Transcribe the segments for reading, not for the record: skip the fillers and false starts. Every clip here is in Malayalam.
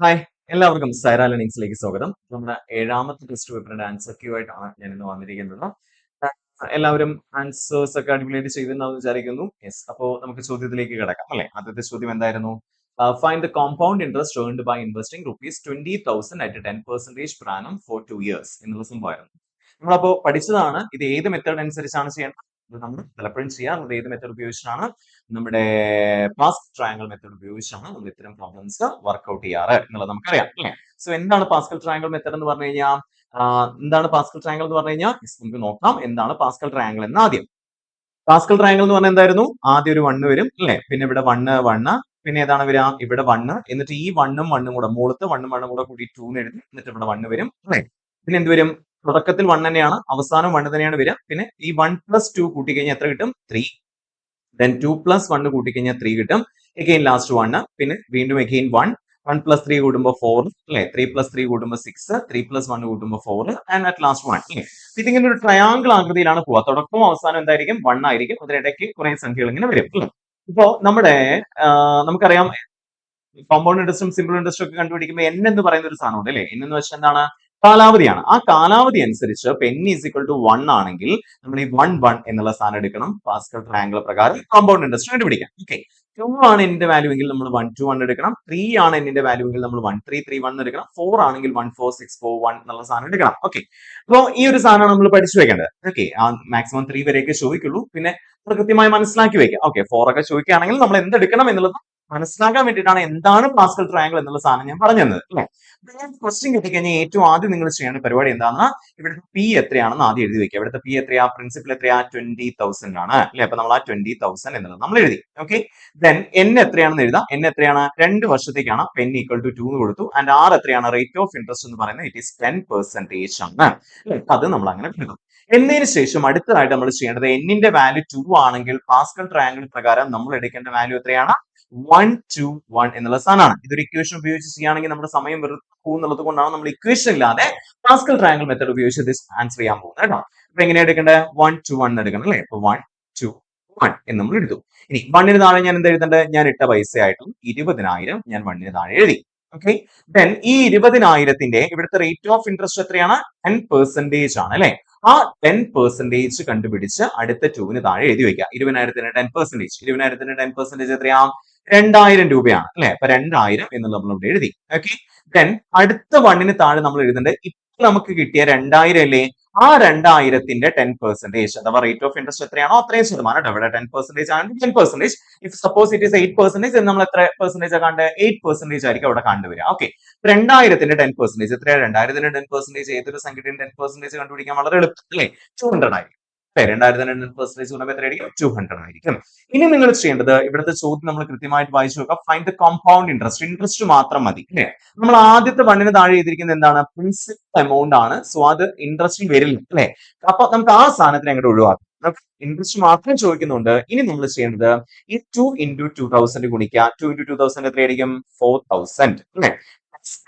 ഹായ്, എല്ലാവർക്കും സൈറ ലേണിംഗ്സിലേക്ക് സ്വാഗതം. നമ്മുടെ ഏഴാമത്തെ ടെസ്റ്റ് പേപ്പറിന്റെ ആൻസർ ക്യൂ ആയിട്ടാണ് ഞാൻ ഇന്ന് വന്നിരിക്കുന്നത്. എല്ലാവരും ആൻസേഴ്സ് ഒക്കെ അടിപൊളിയായിട്ട് ചെയ്തിട്ടുണ്ടാവും വിചാരിക്കുന്നു. യെസ്, അപ്പോ നമുക്ക് ചോദ്യത്തിലേക്ക് കിടക്കാം അല്ലെ. ആദ്യത്തെ ചോദ്യം എന്തായിരുന്നു? Find the compound interest earned by investing ₹20,000 at 10% per annum for 2 years എന്നുള്ള സംഭവമായിരുന്നു. നമ്മളപ്പോ പഠിച്ചതാണ്. ഇത് ഏത് മെത്തേഡ് അനുസരിച്ചാണ് ചെയ്യേണ്ടത്? ഇത് നമ്മൾ പലപ്പോഴും ചെയ്യാറുണ്ട്. ഏത് മെത്തേഡ് ഉപയോഗിച്ചിട്ടാണ്? നമ്മുടെ പാസ്കൽ ട്രയാങ്കിൾ മെത്തേഡ് ഉപയോഗിച്ചാണ് നമ്മൾ ഇത്തരം പ്രോബ്ലംസ് വർക്ക്ഔട്ട് ചെയ്യാറ് എന്നുള്ളത് നമുക്കറിയാം അല്ലേ. സോ എന്താണ് പാസ്കൽ ട്രയാങ്കിൾ മെത്തേഡ് എന്ന് പറഞ്ഞു കഴിഞ്ഞാൽ? എന്താണ് പാസ്കൽ ട്രയാങ്കിൾ എന്ന് പറഞ്ഞു കഴിഞ്ഞാൽ? നമുക്ക് നോക്കാം എന്താണ് പാസ്കൽ ട്രയാങ്കിൾ എന്ന് ആദ്യം. പാസ്കൽ ട്രയാങ്കിൾ എന്ന് പറഞ്ഞാൽ എന്തായിരുന്നു? ആദ്യം ഒരു 1 വരും അല്ലേ, പിന്നെ ഇവിടെ 1 പിന്നെ ഏതാണ് വരിക? ഇവിടെ 1, എന്നിട്ട് ഈ 1 കൂടെ മുകളത്ത് 1 കൂടെ കൂടി 2 എഴുതി, എന്നിട്ട് ഇവിടെ 1 വരും അല്ലേ. പിന്നെ എന്ത് വരും? തുടക്കത്തിൽ 1 തന്നെയാണ്, അവസാനം 1 തന്നെയാണ് വരിക. പിന്നെ ഈ 1 + 2 കൂട്ടി കഴിഞ്ഞാൽ എത്ര കിട്ടും? 3. then 2 + 1 കൂട്ടിക്കഴിഞ്ഞാൽ 3 കിട്ടും. again ലാസ്റ്റ് 1, പിന്നെ വീണ്ടും again 1 + 3 കൂടുമ്പോൾ 4 അല്ലെ, 3 + 3 കൂടുമ്പോൾ 6, 3 + 1 കൂട്ടുമ്പോൾ 4 ആൻഡ് അറ്റ് ലാസ്റ്റ് 1 അല്ലേ. ഇതിങ്ങനെ ഒരു ട്രയാങ്കിൾ ആകൃതിയിലാണ് പോവുക. തുടക്കവും അവസാനം എന്തായിരിക്കും? 1 ആയിരിക്കും. അതിനിടയ്ക്ക് കുറെ സംഖ്യകൾ ഇങ്ങനെ വരും അല്ലേ. ഇപ്പോ നമ്മുടെ നമുക്കറിയാം കോമ്പൗണ്ട് ഇൻട്രസ്റ്റും സിമ്പിൾ ഇൻട്രസ്റ്റും ഒക്കെ കണ്ടുപിടിക്കുമ്പോൾ n എന്ന് പറയുന്ന ഒരു സാധനമുണ്ട് അല്ലേ. n എന്ന് വെച്ചാൽ എന്താണ്? കാലാവധിയാണ്. ആ കാലാവധി അനുസരിച്ച് n = 1 ആണെങ്കിൽ നമ്മൾ ഈ 1 1 എന്നുള്ള സാധനം എടുക്കണം. പാസ്കൽ ട്രയാങ്കിൾ പ്രകാരം കോമ്പൗണ്ട് ഇൻട്രസ്റ്റ് കണ്ടുപിടിക്കാം. ഓക്കെ, 2 ആണ് n ന്റെ വാല്യൂ എങ്കിൽ നമ്മൾ 1 2 1 എടുക്കണം. 3 ആണ് n ന്റെ വാല്യൂ എങ്കിൽ നമ്മൾ 1 3 3 1 എടുക്കണം. 4 ആണെങ്കിൽ 1 4 6 4 1 എന്നുള്ള സാധനം എടുക്കണം. ഓക്കെ, അപ്പോൾ ഈ ഒരു സാധനമാണ് നമ്മൾ പഠിച്ചു വെക്കേണ്ടത്. ഓക്കെ, ആ മാക്സിമം 3 വരെയൊക്കെ ചോദിക്കുള്ളൂ. പിന്നെ നമ്മൾ കൃത്യമായി മനസ്സിലാക്കി വെക്കാം. ഓക്കെ, 4 ഒക്കെ ചോദിക്കുകയാണെങ്കിൽ നമ്മൾ എന്തെടുക്കണം എന്നുള്ളത് മനസ്സിലാക്കാൻ വേണ്ടിയിട്ടാണ് എന്താണ് പാസ്കൽ ട്രയാങ്കിൾ എന്നുള്ള സാധനം ഞാൻ പറഞ്ഞു തന്നത് അല്ലെ. ക്വസ്റ്റ്യൻ കിട്ടിക്കഴിഞ്ഞാൽ ഏറ്റവും ആദ്യം നിങ്ങൾ ചെയ്യേണ്ട പരിപാടി എന്താണെന്ന് ഇവിടുത്തെ പി എത്രയാണെന്ന് ആദ്യം എഴുതി വെക്കുക. ഇവിടുത്തെ പി എത്രയാ? പ്രിൻസിപ്പൽ എത്രയാ? 20,000 ആണ് അല്ലെ. അപ്പൊ നമ്മൾ ആ 20,000 എന്നുള്ളത് നമ്മൾ എഴുതി. ഓക്കെ, ദെൻ n എത്രയാണെന്ന് എഴുതാം. n എത്രയാണ്? 2 വർഷത്തേക്കാണ്. n = 2 എന്ന് കൊടുത്തു. ആൻഡ് r എത്രയാണ്? റേറ്റ് ഓഫ് ഇൻട്രസ്റ്റ് എന്ന് പറയുന്നത് ഇറ്റ് ഈസ് 10% ആണ്. അത് നമ്മൾ അങ്ങനെ കൊടുക്കും. എന്നതിന് ശേഷം അടുത്തതായിട്ട് നമ്മൾ ചെയ്യേണ്ടത് n ന്റെ വാല്യൂ 2 ആണെങ്കിൽ പാസ്കൽ ട്രയാങ്കിൾ പ്രകാരം നമ്മൾ എടുക്കേണ്ട വാല്യൂ എത്രയാണ്? 1 2 1 എന്നുള്ള സാധനമാണ്. ഇതൊരു ഇക്വേഷൻ ഉപയോഗിച്ച് ചെയ്യുകയാണെങ്കിൽ നമ്മുടെ സമയം വെറുതെ പോകുന്നുള്ളത് കൊണ്ടാണ് നമ്മൾ ഇക്വേഷൻ ഇല്ലാതെ പാസ്കൽ ട്രയാങ്കിൾ മെത്തേഡ് ഉപയോഗിച്ച് ഇത് ആൻസർ ചെയ്യാൻ പോകുന്നത് കേട്ടോ. അപ്പൊ എങ്ങനെയാ എടുക്കേണ്ടത്? 1 2 1 എടുക്കണം അല്ലേ. അപ്പൊ 1 2 1 എന്ന് നമ്മൾ എടുത്തു. ഇനി 1 ന് താഴെ ഞാൻ എന്താ എഴുതേണ്ടത്? ഞാൻ ഇട്ട പൈസ ആയിട്ടും 20,000 ഞാൻ 1 ന് താഴെ എഴുതി. ഓക്കെ, ദെൻ ഈ 20,000ത്തിന്റെ ഇവിടുത്തെ റേറ്റ് ഓഫ് ഇൻട്രസ്റ്റ് എത്രയാണ്? 10% ആണ് അല്ലെ. ആ 10% കണ്ടുപിടിച്ച് അടുത്ത 2 താഴെ എഴുതി വെക്കുക. 20,000ത്തിന് 10%. 20,000ത്തിന് 10% എത്രയാ? 2,000 രൂപയാണ് അല്ലെ. അപ്പൊ 2,000 എന്നുള്ളത് നമ്മൾ ഇവിടെ എഴുതി. ഓക്കെ, ദെൻ അടുത്ത 1 താഴെ നമ്മൾ എഴുതേണ്ടത് ഇപ്പൊ നമുക്ക് കിട്ടിയ 2,000 അല്ലേ, ആ 2,000ത്തിന്റെ 10% അഥവാ റേറ്റ് ഓഫ് ഇൻട്രസ്റ്റ് എത്രയാണോ അത്രയും ശതമാനം. ഇവിടെ 10% ആണ്. 10%. ഇഫ് സപ്പോസ് ഇറ്റ് ഈസ് 8%, നമ്മൾ എത്ര പെർസെന്റേജ് കാണേണ്ടത്? 8% ആയിരിക്കും അവിടെ കണ്ടുവരിക. ഓക്കെ, 2,000ത്തിന്റെ 10% എത്രയാണ്? 2,000ത്തിന്റെ 10% ഏതൊരു സംഖ്യയുടെയും 10% കണ്ടുപിടിക്കാൻ വളരെ എളുപ്പം അല്ലേ. 200 ആയിരിക്കും. 2,000ത്തിന്റെ 10% കൂടുമ്പോൾ എത്രയായിരിക്കും? 200 ആയിരിക്കും. ഇനി നിങ്ങൾ ചെയ്യേണ്ടത് ഇവിടുത്തെ ചോദ്യം നമ്മൾ കൃത്യമായിട്ട് വായിച്ചു നോക്കാം. Find the compound interest. Interest മാത്രം മതി അല്ലേ. നമ്മൾ ആദ്യത്തെ 1 താഴെ എഴുതിയിരിക്കുന്നത് എന്താണ്? പ്രിൻസിപ്പൽ എമൗണ്ട് ആണ്. സോ അത് ഇൻട്രസ്റ്റിൽ വരില്ല അല്ലെ. അപ്പൊ നമുക്ക് ആ സാധനത്തിന് അങ്ങോട്ട് ഒഴിവാക്കാം. ഇൻട്രസ്റ്റ് മാത്രം ചോദിക്കുന്നുണ്ട്. ഇനി നമ്മൾ ചെയ്യേണ്ടത് ഈ 2 × 2,000 ഗുണിക്കുക. 2 × 2,000 എത്രയായിരിക്കും? 4,000 അല്ലെ.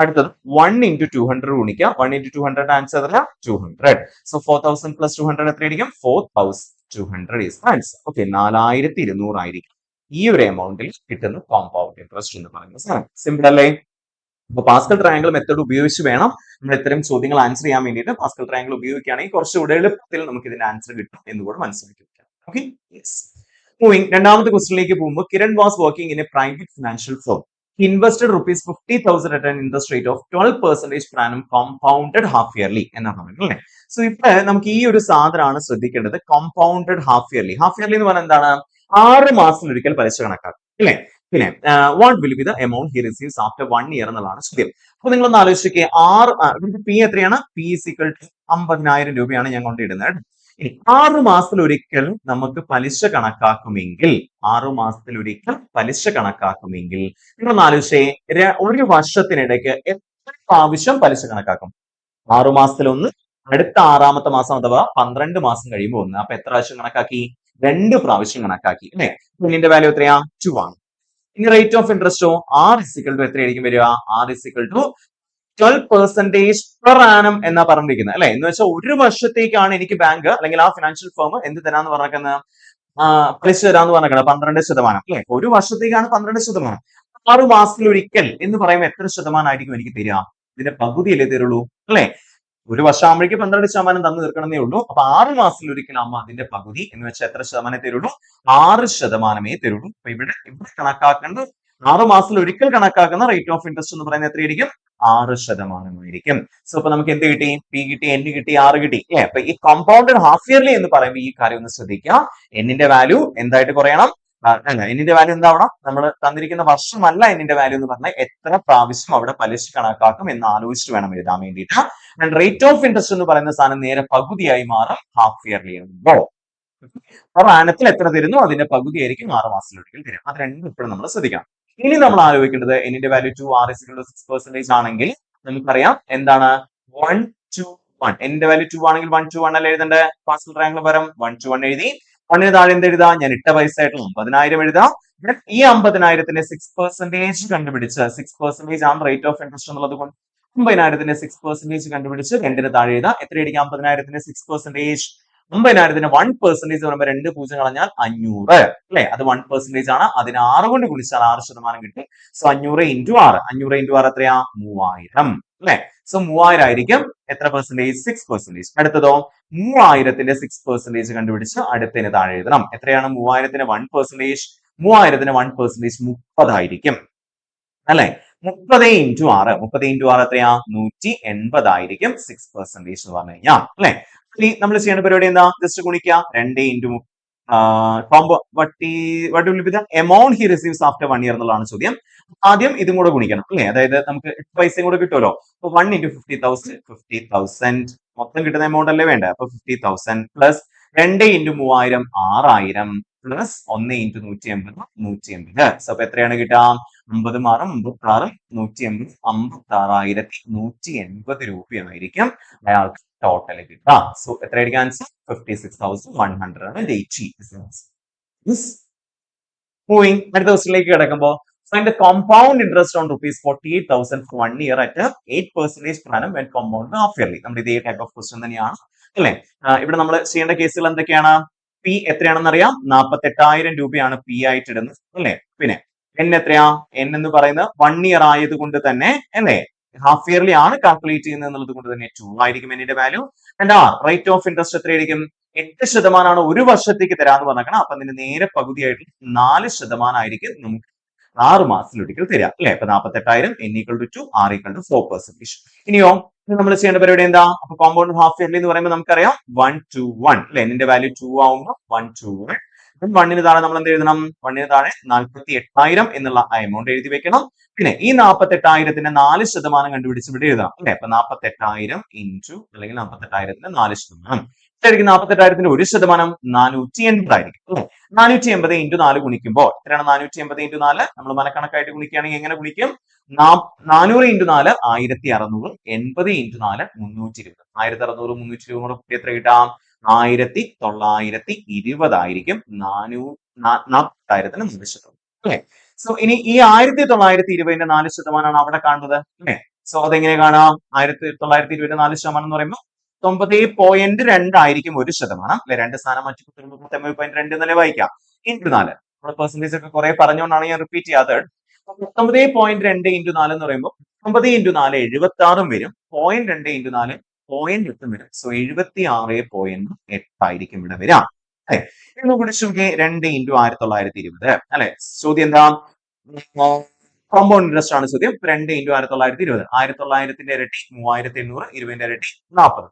അടുത്തത് 1 × 200 ഗുണിക്കുക. 1 × 200 ആൻസർ എത്ര? 200. സോ 4,000 + 200 എത്രയായിരിക്കും? 4,200 ഈസ് ആൻസർ. ഓക്കെ, 4,200 ആയിരിക്കും ഈ ഒരു എമൗണ്ടിൽ കിട്ടുന്ന കോമ്പൗണ്ട് ഇൻട്രസ്റ്റ് എന്ന് പറയുന്ന സാധനം. സിമ്പിൾ അല്ലേ. അപ്പൊ പാസ്കൽ ട്രയാങ്കിൾ മെത്തേഡ് ഉപയോഗിച്ച് വേണം നമ്മൾ ഇത്തരം ചോദ്യങ്ങൾ ആൻസർ ചെയ്യാൻ വേണ്ടിയിട്ട്. പാസ്കൽ ട്രയാങ്കിൾ ഉപയോഗിക്കുകയാണെങ്കിൽ കുറച്ചുകൂടെ എളുപ്പത്തിൽ നമുക്ക് ഇതിന്റെ ആൻസർ കിട്ടും എന്ന് കൂടെ മനസ്സിലാക്കി വെക്കാം. Okay, yes. മൂവിങ് രണ്ടാമത്തെ ക്വസ്റ്റിലേക്ക് പോകുമ്പോൾ Kiran was working in a private financial firm. He invested ₹50,000 at an interest rate of 12% per annum compounded half yearly എന്നാണ് പറയുന്നത് അല്ലേ. സോ ഇപ്പൊ നമുക്ക് ഈ ഒരു സാധനമാണ് ശ്രദ്ധിക്കേണ്ടത്. Compounded half yearly. Half yearly എന്ന് പറഞ്ഞാൽ എന്താണ്? 6 മാസത്തിലൊരിക്കൽ പലിശ കണക്കാക്കും അല്ലേ. പിന്നെ what will be the amount he receives after 1 year എന്നുള്ളതാണ് ചോദ്യം. അപ്പൊ നിങ്ങളൊന്ന് ആലോചിക്കുക. പി എത്രയാണ്? പി = 50,000 രൂപയാണ് ഞാൻ കൊണ്ടിടുന്നത്. ഇനി 6 മാസത്തിലൊരിക്കൽ നമുക്ക് പലിശ കണക്കാക്കുമെങ്കിൽ 6 മാസത്തിലൊരിക്കൽ പലിശ കണക്കാക്കുമെങ്കിൽ നിങ്ങളൊന്ന് ആലോചിച്ചേ, ഒരു വർഷത്തിനിടയ്ക്ക് എത്ര പ്രാവശ്യം പലിശ കണക്കാക്കും? 6 മാസത്തിൽ ഒന്ന്, അടുത്ത 6ാമത്തെ മാസം അഥവാ 12 മാസം കഴിയുമ്പോൾ ഒന്ന്. അപ്പൊ എത്ര പ്രാവശ്യം കണക്കാക്കി? 2 പ്രാവശ്യം കണക്കാക്കി അല്ലെ. ഇതിന്റെ വാല്യൂ എത്രയാ? 2 ആണ്. ഇനി റേറ്റ് ഓഫ് ഇൻട്രസ്റ്റോ? R = എത്രയായിരിക്കും വരിക? R = 12% per annum എന്നാ പറഞ്ഞിരിക്കുന്നത് അല്ലെ. എന്ന് വെച്ചാൽ ഒരു വർഷത്തേക്കാണ് എനിക്ക് ബാങ്ക് അല്ലെങ്കിൽ ആ ഫിനാൻഷ്യൽ ഫേം എന്ത് തരാന്ന് പറഞ്ഞേക്കുന്നത്? പലിശ തരാന്ന് പറഞ്ഞേക്കുന്നത് 12% അല്ലെ. ഒരു വർഷത്തേക്കാണ് 12%. 6 മാസത്തിലൊരിക്കൽ എന്ന് പറയുമ്പോൾ എത്ര ശതമാനമായിരിക്കും എനിക്ക് തരിക? ഇതിന്റെ പകുതിയല്ലേ തരുള്ളൂ, അല്ലെ? ഒരു വർഷം ആകുമ്പോഴേക്ക് 12% തന്നു തീർക്കണമെന്നേ ഉള്ളൂ. അപ്പൊ 6 മാസത്തിലൊരിക്കൽ ആകുമ്പോൾ അതിന്റെ പകുതി എന്ന് വെച്ചാൽ എത്ര ശതമാനമേ തരുള്ളൂ? 6% തരുള്ളൂ. അപ്പൊ ഇവിടെ കണക്കാക്കേണ്ടത് 6 മാസത്തിലൊരിക്കൽ കണക്കാക്കുന്ന റേറ്റ് ഓഫ് ഇൻട്രസ്റ്റ് എന്ന് പറയുന്നത് എത്രയായിരിക്കും? 6% സോ അപ്പൊ നമുക്ക് എന്ത് കിട്ടി? പി കിട്ടി, എൻ കിട്ടി, ആർ കിട്ടി, അല്ലെ? അപ്പൊ ഈ കോമ്പൗണ്ടഡ് ഹാഫ് ഇയർലി എന്ന് പറയുമ്പോൾ ഈ കാര്യം ഒന്ന് ശ്രദ്ധിക്കുക. എന്നിന്റെ വാല്യൂ എന്തായിട്ട് കുറയണം? അല്ല, എന്നിന്റെ വാല്യൂ എന്താവണം? നമ്മൾ തന്നിരിക്കുന്ന വർഷമല്ല എന്നിന്റെ വാല്യൂ എന്ന് പറഞ്ഞാൽ എത്ര പ്രാവശ്യം അവിടെ പലിശ കണക്കാക്കും എന്ന് ആലോചിച്ചിട്ട് വേണം എഴുതാൻ വേണ്ടിയിട്ട്. ആൻഡ് റേറ്റ് ഓഫ് ഇൻട്രസ്റ്റ് എന്ന് പറയുന്ന സാധനം നേരെ പകുതിയായി മാറും ഹാഫ് ഇയർലി ആകുമ്പോ. അപ്പൊ ആനത്തിൽ എത്ര തരുന്നു അതിന്റെ പകുതി ആയിരിക്കും 6 മാസത്തിലൊരിക്കൽ തരും. അത് രണ്ടും ഇപ്പോഴും നമ്മൾ ശ്രദ്ധിക്കണം. ഇനി നമ്മൾ ആലോചിക്കേണ്ടത് എന്നിന്റെ വാല്യൂ 2 ആർ ഇസ് 6% ആണെങ്കിൽ നമുക്കറിയാം എന്താണ് 1 to 1. എന്നിന്റെ വാല്യൂ 2 ആണെങ്കിൽ 1 to 1 അല്ല എഴുതേണ്ടത്. പാർഷ്യൽ ട്രയാങ്കിൾ പകരം 1 to 1 എഴുതി. 1 താഴെ എന്ത് എഴുതാം? ഞാൻ ഇട്ട പൈസ ആയിട്ട് 50,000 എഴുതാം. ഈ 50,000ത്തിന്റെ 6% കണ്ടുപിടിച്ച് 6% ആണ് റേറ്റ് ഓഫ് ഇൻട്രസ്റ്റ് എന്നുള്ളത് കൊണ്ട് 50,000ത്തിന്റെ 6% കണ്ടുപിടിച്ച് 2 താഴെ എഴുതാം. എത്രയായിരിക്കും 50,000ത്തിന്റെ 6%? 50,000ത്തിന് 1% പറയുമ്പോൾ 2 പൂജ്യം കളഞ്ഞാൽ 500, അല്ലെ? അത് 1% ആണ്. അതിന് 6 കൊണ്ട് ഗുണിച്ചാൽ 6% കിട്ടി. So 500 into 6. 500 into 6 എത്രയാ? 3000, അല്ലെ? സോ 3000 ആയിരിക്കും എത്ര പെർസെന്റേജ്? 6%. അടുത്തതോ 3000ത്തിന്റെ 6% കണ്ടുപിടിച്ച് അടുത്തതിന് താഴെ എഴുതണം. എത്രയാണ് 3000ത്തിന് 1%? 3000ത്തിന് 1% 30 ആയിരിക്കും, അല്ലെ? 30 into 6. 30 into 6 എത്രയാ? 180 ആയിരിക്കും 6% എന്ന് പറഞ്ഞു കഴിഞ്ഞാൽ, അല്ലെ? ഇനി നമ്മൾ ചെയ്യേണ്ട പരിപാടി എന്താ? ജസ്റ്റ് ഗുണിക്കുക. 2 into combo amount he receives after 1 year എന്നുള്ളതാണ് ചോദ്യം. ആദ്യം ഇതും കൂടെ ഗുണിക്കണം, അല്ലെ? അതായത് നമുക്ക് 8 പൈസയും കൂടെ കിട്ടുമല്ലോ. അപ്പൊ 1 into 50,000 50,000 മൊത്തം കിട്ടുന്ന എമൗണ്ട് അല്ലേ വേണ്ടത്? അപ്പൊ 50,000 plus 2 into 3000 6000 plus 1 into 180 180. So അപ്പൊ എത്രയാണ് കിട്ടുക? 50 മാറും 56 180 56,180 രൂപയായിരിക്കും അയാൾക്ക് ടോട്ടൽ കിട്ടുക. സോ എത്രയായിരിക്കും ആൻസർ? 56,180. മൂവിങ് അടുത്ത ക്വസ്റ്റിലേക്ക് കിടക്കുമ്പോൾ find the compound interest on rupees 48,000 for 1 year at 8% per annum when compounded half yearly. നമ്മുടെ ഇതേ ടൈപ്പ് ഓഫ് ക്വസ്റ്റ്യൻ തന്നെയാണ്, അല്ലെ? ഇവിടെ നമ്മൾ ചെയ്യേണ്ട കേസുകൾ എന്തൊക്കെയാണ്? പി എത്രയാണെന്ന് അറിയാം. 48,000 രൂപയാണ് പി ആയിട്ട് ഇടുന്നത്, അല്ലെ? പിന്നെ എൻ എത്രയാ? എൻ എന്ന് പറയുന്നത് 1 year ആയതുകൊണ്ട് തന്നെ, അല്ലെ, ഹാഫ് ഇയർലി ആണ് കാൽക്കുലേറ്റ് ചെയ്യുന്നത് എന്നുള്ളത് കൊണ്ട് തന്നെ 2 ആയിരിക്കും എന്നിന്റെ value. And rate of interest എത്രയായിരിക്കും? 8% ഒരു വർഷത്തേക്ക് തരാന്ന് പറഞ്ഞേക്കണം. അപ്പൊ അതിന്റെ നേരെ പകുതിയായിട്ട് 4% ആയിരിക്കും നമുക്ക് 6 മാസത്തിലൊരിക്കൽ തരിക, അല്ലെ? അപ്പൊ 48,000 n equal to 2, r equal to 4%. ഇനിയോ നമ്മൾ ചെയ്യേണ്ട പരിപാടി എന്താ? അപ്പൊ കോമ്പൗണ്ട് ഹാഫ് ഇയർലി എന്ന് പറയുമ്പോൾ നമുക്കറിയാം 1 to 1, അല്ലെ? എന്നിന്റെ വാല്യൂ 2 ആവുമ്പോൾ 1 to 1. 1ന് താഴെ നമ്മൾ എന്ത് എഴുതണം? 1ന് താഴെ 48,000 എന്നുള്ള എമൗണ്ട് എഴുതി വെക്കണം. പിന്നെ ഈ 48,000ത്തിന്റെ 4% കണ്ടുപിടിച്ച് ഇവിടെ എഴുതണം, അല്ലെ? അപ്പൊ 48,000 into അല്ലെങ്കിൽ 48,000ത്തിന്റെ 4%. എത്രയായിരിക്കും 48,000ത്തിന്റെ 1%? 480 ആയിരിക്കും, അല്ലെ? 480 into 4 ഗുണിക്കുമ്പോൾ എത്രയാണ്? 480 into 4 നമ്മൾ മനക്കണക്കായിട്ട് ഗുണിക്കുകയാണെങ്കിൽ എങ്ങനെ ഗുണിക്കും? 400 into 4 1600, 80 into 4 320. 1600 320 കൂടെ കൂട്ടി എത്ര കിട്ടാം? 1920 ആയിരിക്കും 40,000ത്തിന് 4%, അല്ലെ? സോ ഇനി ഈ 1920ന്റെ 4% അവിടെ കാണുന്നത്, അല്ലെ? സോ അതെങ്ങനെ കാണാം? 1920ന്റെ 4% എന്ന് പറയുമ്പോൾ 90.2 ആയിരിക്കും 1%, അല്ലെ? 2 സ്ഥാനം മാറ്റി 90.2 എന്നല്ലേ വായിക്കാം. ഇൻറ്റു 4 നമ്മുടെ പെർസെന്റേജ് ഒക്കെ കുറെ പറഞ്ഞുകൊണ്ടാണ് ഞാൻ റിപ്പീറ്റ് ചെയ്യാത്തത്. 90.2 into 4 എന്ന് പറയുമ്പോൾ 90 into 4 76 വരും. 0.2 into 4 0.8 വരും. സോ 76.8 ആയിരിക്കും ഇവിടെ വരിക, അല്ലെ? ഇന്ന് പിടിച്ചു 2 into 1920, അല്ലെ? ചോദ്യം എന്താ? കോമ്പൗണ്ട് ഇൻട്രസ്റ്റ് ആണ് ചോദ്യം. 2 into 1920. 1900ന്റെ ഇരട്ടി 3800, 20ന്റെ ഇരട്ടി 40.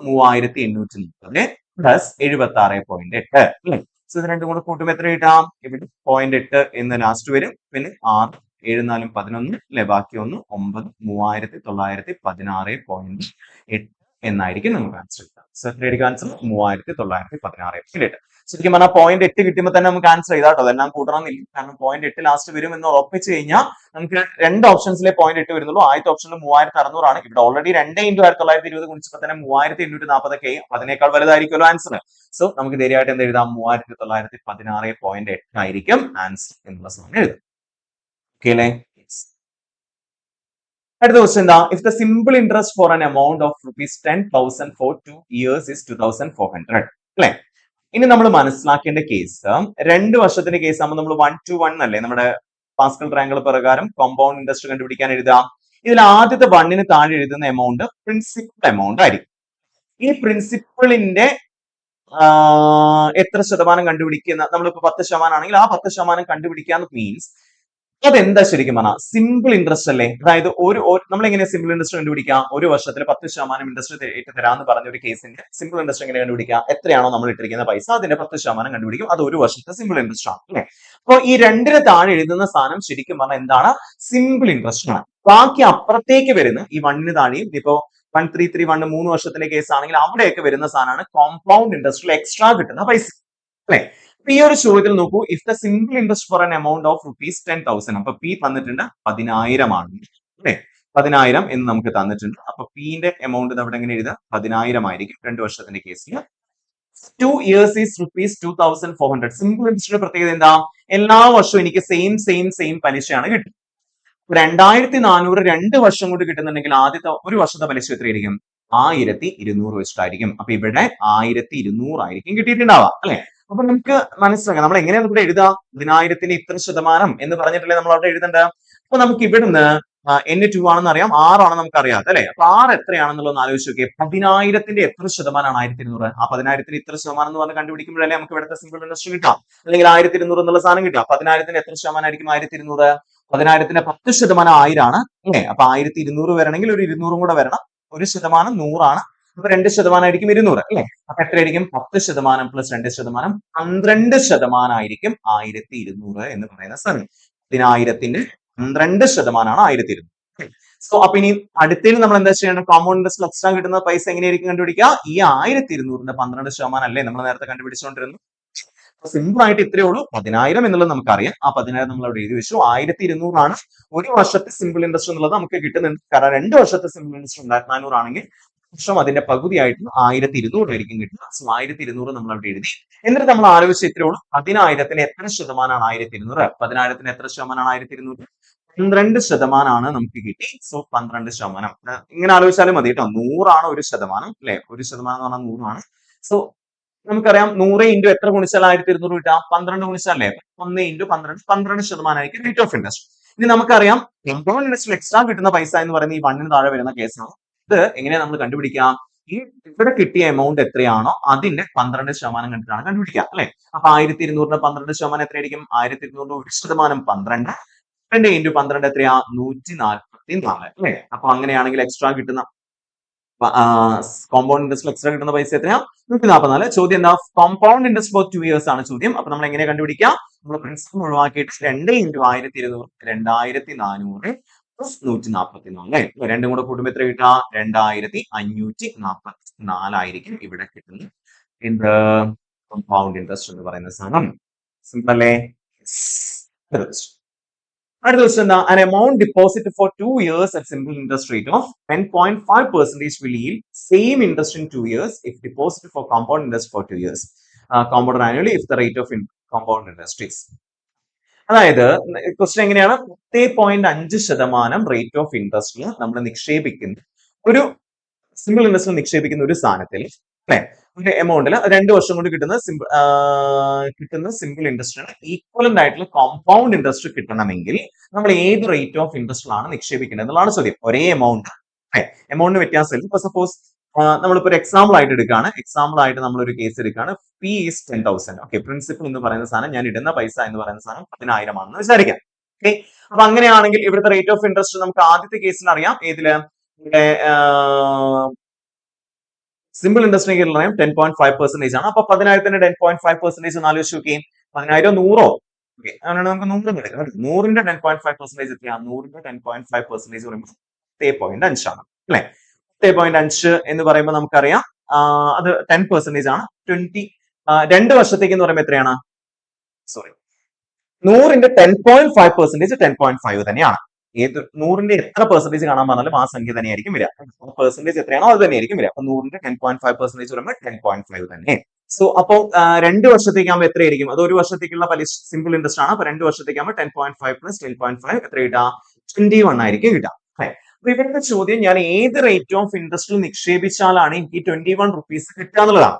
3830 പ്ലസ് 76.8, അല്ലെ? സോ ഇത് രണ്ടും കൂടെ കൂട്ടുമ്പോൾ എത്ര കിട്ടാം? ഇവിടെ 0.8 എന്ന് ലാസ്റ്റ് വരും. പിന്നെ 6 7 4 11, അല്ലെ? ബാക്കി 1 9 3916.8 എന്നായിരിക്കും നമുക്ക് ആൻസർ കിട്ടുക. സോ എത്രയായിരിക്കും ആൻസർ? 3916. ശരിക്കും പറഞ്ഞാൽ 0.8 കിട്ടുമ്പോൾ തന്നെ നമുക്ക് ആൻസർ ചെയ്താട്ടോ. അതെല്ലാം കൂട്ടണമെന്നില്ല. കാരണം 0.8 ലാസ്റ്റ് വരും എന്ന് ഉറപ്പിച്ചു കഴിഞ്ഞാൽ നമുക്ക് 2 ഓപ്ഷൻസിലെ 0.8 വരുന്നുള്ളൂ. ആദ്യത്തെ ഓപ്ഷനിൽ 3600 ആണ്. ഇവിടെ ഓൾറെഡി 2 into 1920 ഗുണിച്ചപ്പോൾ തന്നെ 3840 അതിനേക്കാൾ വലുതായിരിക്കുമല്ലോ ആൻസർ. സോ നമുക്ക് ധൈര്യമായിട്ട് എന്ത് എഴുതാം? 3916.8 ആയിരിക്കും ആൻസർ എന്നുള്ള സമയം എഴുതാം. ഓക്കെ അല്ലേ? അടുത്ത ക്വസ്റ്റ്യൻ എന്താ? If the simple interest for an amount of rupees 10,000 for 2 years is 2,400, അല്ലെ? ഇനി നമ്മൾ മനസ്സിലാക്കേണ്ട കേസ് 2 വർഷത്തിന്റെ കേസ് ആകുമ്പോൾ നമ്മൾ 1 to 1 അല്ലേ നമ്മുടെ പാസ്കൽ ട്രയാങ്കിൾ പ്രകാരം കോമ്പൗണ്ട് ഇൻട്രസ്റ്റ് കണ്ടുപിടിക്കാൻ എഴുതാം. ഇതിൽ ആദ്യത്തെ 1ന് താഴെ എഴുതുന്ന എമൗണ്ട് പ്രിൻസിപ്പൽ എമൗണ്ട് ആയിരിക്കും. ഈ പ്രിൻസിപ്പളിന്റെ എത്ര ശതമാനം കണ്ടുപിടിക്കുന്ന, നമ്മളിപ്പോ 10% ആണെങ്കിൽ ആ 10% കണ്ടുപിടിക്കാന്ന് മീൻസ് അതെന്താ ശരിക്കും പറഞ്ഞാൽ സിമ്പിൾ ഇൻട്രസ്റ്റ് അല്ലേ? അതായത് നമ്മൾ എങ്ങനെയാ സിമ്പിൾ ഇൻട്രസ്റ്റ് കണ്ടുപിടിക്കാം? ഒരു വർഷത്തിൽ 10% ഇൻട്രസ്റ്റ് ഏറ്റു തരാമെന്ന് പറഞ്ഞ ഒരു കേസിന്റെ സിമ്പിൾ ഇൻട്രസ്റ്റ് എങ്ങനെ കണ്ടുപിടിക്കാം? എത്രയാണോ നമ്മൾ ഇട്ടിരിക്കുന്ന പൈസ അതിന്റെ 10% കണ്ടുപിടിക്കും. അത് ഒരു വർഷത്തെ സിമ്പിൾ ഇൻട്രസ്റ്റ് ആണ് അല്ലെ? അപ്പൊ ഈ 2ന് താഴെ എഴുതുന്ന സാധനം ശരിക്കും പറഞ്ഞാൽ എന്താണ്? സിമ്പിൾ ഇൻട്രസ്റ്റ് ആണ്. ബാക്കി അപ്പുറത്തേക്ക് വരുന്ന ഈ 1ന് താഴെയും ഇപ്പോ 1331 3 വർഷത്തിന്റെ കേസ് ആണെങ്കിൽ അവിടെയൊക്കെ വരുന്ന സാധനമാണ് കോമ്പൗണ്ട് ഇൻട്രസ്റ്റിൽ എക്സ്ട്രാ കിട്ടുന്ന പൈസ അല്ലെ? ഈ ഒരു ചോദ്യത്തിൽ നോക്കൂ, if the simple interest four N amount of ₹10,000, അപ്പൊ പി തന്നിട്ടുണ്ട് 10,000 ആണ് അല്ലെ? 10,000 എന്ന് നമുക്ക് തന്നിട്ടുണ്ട്. അപ്പൊ പിന്റെ എമൗണ്ട് അവിടെ എങ്ങനെ എഴുതാം? 10,000 ആയിരിക്കും 2 വർഷത്തിന്റെ കേസിൽ. 2 years is ₹2,400. സിമ്പിൾ ഇൻട്രസ്റ്റിന്റെ പ്രത്യേകത എന്താ? എല്ലാ വർഷവും എനിക്ക് സെയിം പലിശയാണ് കിട്ടും. 2,400 2 വർഷം കൊണ്ട് കിട്ടുന്നുണ്ടെങ്കിൽ ആദ്യത്തെ ഒരു വർഷത്തെ പലിശ എത്രയായിരിക്കും? 1,200 വെച്ചിട്ടായിരിക്കും. അപ്പൊ ഇവിടെ 1,200 ആയിരിക്കും കിട്ടിയിട്ടുണ്ടാവുക അല്ലെ? അപ്പൊ നമുക്ക് മനസ്സിലാക്കാം നമ്മൾ എങ്ങനെയാണ് ഇവിടെ എഴുതുക? 10,000ന് ഇത്ര ശതമാനം എന്ന് പറഞ്ഞിട്ടല്ലേ നമ്മൾ അവിടെ എഴുതേണ്ടത്. അപ്പൊ നമുക്ക് ഇവിടുന്ന് N2 ആണെന്ന് അറിയാം, 6 ആണ് നമുക്ക് അറിയാം അല്ലെ? അപ്പൊ 6 എത്രയാണെന്നുള്ളത് ആലോചിച്ച് നോക്കിയേ. 10,000ന്റെ എത്ര ശതമാനമാണ് 1,200? ആ 10,000ന് ഇത്ര ശതമാനം എന്ന് പറഞ്ഞ് കണ്ടുപിടിക്കുമ്പോഴല്ലേ നമുക്ക് ഇവിടുത്തെ സിമ്പിൾ ഇൻട്രസ്റ്റ് കിട്ടാം, അല്ലെങ്കിൽ 1,200 എന്നുള്ള സാധനം കിട്ടാം. 10,000ന് എത്ര ശതമാനമായിരിക്കും 1,200? 10,000ന്റെ 10% 1000 ആണ് അല്ലെ? അപ്പൊ 1,200 വരണമെങ്കിൽ ഒരു 200 കൂടെ വരണം. 1% 100 ആണ്. അപ്പൊ 2% ആയിരിക്കും 200 അല്ലെ? അപ്പൊ എത്രയായിരിക്കും? 10% പ്ലസ് 2% 12% ആയിരിക്കും 1,200 എന്ന് പറയുന്ന സാധനം. 10,000ന്റെ 12% 1,200. സോ അപ്പൊ ഇനി അടുത്തതിൽ നമ്മൾ എന്താ ചെയ്യണം? കോമ്പൗണ്ട് ഇൻട്രസ്റ്റ് എക്സ്ട്രാ കിട്ടുന്ന പൈസ എങ്ങനെയായിരിക്കും കണ്ടുപിടിക്കുക? ഈ 1,200ന്റെ 12% അല്ലേ നമ്മൾ നേരത്തെ കണ്ടുപിടിച്ചുകൊണ്ടിരുന്നു. സിമ്പിൾ ആയിട്ട് ഇത്രയേ ഉള്ളൂ. 10,000 എന്നുള്ളത് നമുക്കറിയാം. ആ 10,000 നമ്മൾ അവിടെ എഴുതി വെച്ചു. 1,200 ആണ് ഒരു വർഷത്തെ സിമ്പിൾ ഇൻട്രസ്റ്റ് എന്നുള്ളത് നമുക്ക് കിട്ടുന്നുണ്ട്. കാരണം 2 വർഷത്തെ സിമ്പിൾ ഇൻട്രസ്റ്റ് 2,400 ആണെങ്കിൽ വർഷം അതിന്റെ പകുതിയായിട്ട് 1,200 ആയിരിക്കും കിട്ടുക. സോ 1,200 നമ്മൾ അവിടെ എഴുതി. എന്നിട്ട് നമ്മൾ ആലോചിച്ച് ഇത്രയേ ഉള്ളൂ. 10,000ത്തിന് എത്ര ശതമാനമാണ് 1,200? 10,000ത്തിന് എത്ര ശതമാനമാണ് 1,200? 12% നമുക്ക് കിട്ടി. സോ 12%. ഇങ്ങനെ ആലോചിച്ചാലും മതി കേട്ടോ. 100 ആണ് 1% അല്ലെ? 1% എന്ന് പറഞ്ഞാൽ 100 ആണ്. സോ നമുക്കറിയാം 100 ഇൻറ്റു എത്ര ഗുണിച്ചാൽ 1,200 കിട്ടാം? 12 ഗുണിച്ചാലേ 1 ഇൻറ്റു 12 12% ആയിരിക്കും റേറ്റ് ഓഫ് ഇൻട്രസ്റ്റ്. ഇനി നമുക്കറിയാം കോമ്പൗണ്ട് ഇൻട്രസ്റ്റിൽ എക്സ്ട്രാ കിട്ടുന്ന പൈസ എന്ന് പറയുന്നത് ഈ 1ന് താഴെ വരുന്ന കേസാണ്. ഇത് എങ്ങനെയാ നമ്മൾ കണ്ടുപിടിക്കാം? ഈ ഇവിടെ കിട്ടിയ എമൗണ്ട് എത്രയാണോ അതിന്റെ 12% കണ്ടിട്ടാണ് കണ്ടുപിടിക്കുക അല്ലെ? അപ്പൊ 1,200ന്റെ 12% എത്രയായിരിക്കും? 1,200 1% 12. 2 ഇൻറ്റു 12 എത്രയാ? 144 അല്ലെ? അപ്പൊ അങ്ങനെയാണെങ്കിൽ എക്സ്ട്രാ കിട്ടുന്ന കോമ്പൗണ്ട് ഇൻട്രസ്റ്റ് എക്സ്ട്രാ കിട്ടുന്ന പൈസ എത്രയാ? 144. ചോദ്യം എന്താ? കോമ്പൗണ്ട് ഇൻട്രസ്റ്റ് ഫോർ 2 years ആണ് ചോദ്യം. അപ്പൊ നമ്മൾ എങ്ങനെ കണ്ടുപിടിക്കാം? നമ്മൾ പ്രിൻസിപ്പൽ ഒഴിവാക്കിയിട്ട് 2 ഇൻറ്റു 1,200 2,400 പ്ലസ് 144 അല്ലെ? രണ്ടും കൂടെ കൂട്ടുമ്പോൾ എത്ര കിട്ടുക? 2,544 ആയിരിക്കും ഇവിടെ കിട്ടുന്നത് എന്ത് കോമ്പൗണ്ട് ഇൻട്രസ്റ്റ് എന്ന് പറയുന്ന സാധനം. സിമ്പിൾ അല്ലേ? അടുത്ത ക്വസ്റ്റ്യൻ എന്താ? An amount deposited for 2 years at simple interest rate of 10.5% will yield same interest in 2 years if deposited for compound interest for 2 years. Compounded annually if the rate of compound interest is. അതായത് ക്വസ്റ്റ്യൻ എങ്ങനെയാണ്? 10.5% റേറ്റ് ഓഫ് ഇൻട്രസ്റ്റിൽ നമ്മൾ നിക്ഷേപിക്കുന്ന ഒരു സിമ്പിൾ ഇൻട്രസ്റ്റിൽ നിക്ഷേപിക്കുന്ന ഒരു സാധനത്തിൽ അല്ലെ ഒരു എമൗണ്ടിൽ 2 വർഷം കൊണ്ട് കിട്ടുന്ന സിമ്പിൾ ഇൻട്രസ്റ്റിന് ഈക്വലന്റ് ആയിട്ടുള്ള കോമ്പൗണ്ട് ഇൻട്രസ്റ്റ് കിട്ടണമെങ്കിൽ നമ്മൾ ഏത് റേറ്റ് ഓഫ് ഇൻട്രസ്റ്റിലാണ് നിക്ഷേപിക്കേണ്ടത് എന്നുള്ളതാണ് ചോദ്യം. ഒരേ എമൗണ്ട് എമൗണ്ടിന് വ്യത്യാസമില്ല. ഇപ്പൊ സപ്പോസ് നമ്മളിപ്പോ ഒരു എക്സാമ്പിൾ ആയിട്ട് എടുക്കുകയാണ്. എക്സാമ്പിൾ ആയിട്ട് നമ്മൾ ഒരു കേസ് എടുക്കുകയാണ്. P is 10,000. ഓക്കെ, പ്രിൻസിപ്പൽ എന്ന് പറയുന്ന സാധനം, ഞാൻ ഇടുന്ന പൈസ എന്ന് പറയുന്ന സാധനം 10,000 ആണെന്ന് വിചാരിക്കാം. ഓക്കെ, അപ്പൊ അങ്ങനെയാണെങ്കിൽ ഇവിടുത്തെ റേറ്റ് ഓഫ് ഇൻട്രസ്റ്റ് നമുക്ക് ആദ്യത്തെ കേസിൽ അറിയാം. ഏതില്? ഇവിടെ സിമ്പിൾ ഇൻട്രസ്റ്റ് അറിയാം 10.5% ആണ്. അപ്പൊ 10,000ന്റെ 10.5% ഒന്ന് ആലോചിച്ച് നോക്കി. 10,000 100 ഓക്കെ, അങ്ങനെയാണ് നമുക്ക് 100 എടുക്കാം. 100ന്റെ 10.5% എത്രയാണ്? 100ന്റെ 10.5% പറയുമ്പോൾ 10.5 ആണ് അല്ലെ? 10.5 എന്ന് പറയുമ്പോൾ നമുക്കറിയാം അത് 10% ആണ്. 2 വർഷത്തേക്ക് എന്ന് പറയുമ്പോൾ എത്രയാണ്? സോറി, 100ന്റെ 10.5% 10.5 തന്നെയാണ്. ഏത് 100ന്റെ എത്ര പെർസെന്റേജ് കാണാൻ പറഞ്ഞാലും ആ സംഖ്യ തന്നെയായിരിക്കും വരിക. പെർസെന്റേജ് എത്രയാണോ അത് തന്നെയായിരിക്കും വരിക. അപ്പൊ 100ന്റെ 10.5% വരുമ്പോൾ 10.5 തന്നെ. സോ അപ്പോൾ 2 വർഷത്തേക്കാകുമ്പോൾ എത്രയായിരിക്കും? അത് ഒരു വർഷത്തേക്കുള്ള പലിശ സിമ്പിൾ ഇൻട്രസ്റ്റ് ആണ്. അപ്പൊ 2 വർഷത്തേക്കാകുമ്പോൾ 10.5 പ്ലസ് 10.5 എത്ര കിട്ടുക? 21 ആയിരിക്കും കിട്ടുക. അപ്പൊ ഇവരുടെ ചോദ്യം ഞാൻ ഏത് റേറ്റ് ഓഫ് ഇൻട്രസ്റ്റിൽ നിക്ഷേപിച്ചാലാണ് എനിക്ക് 21 റുപ്പീസ് കിട്ടുക എന്നുള്ളതാണ്.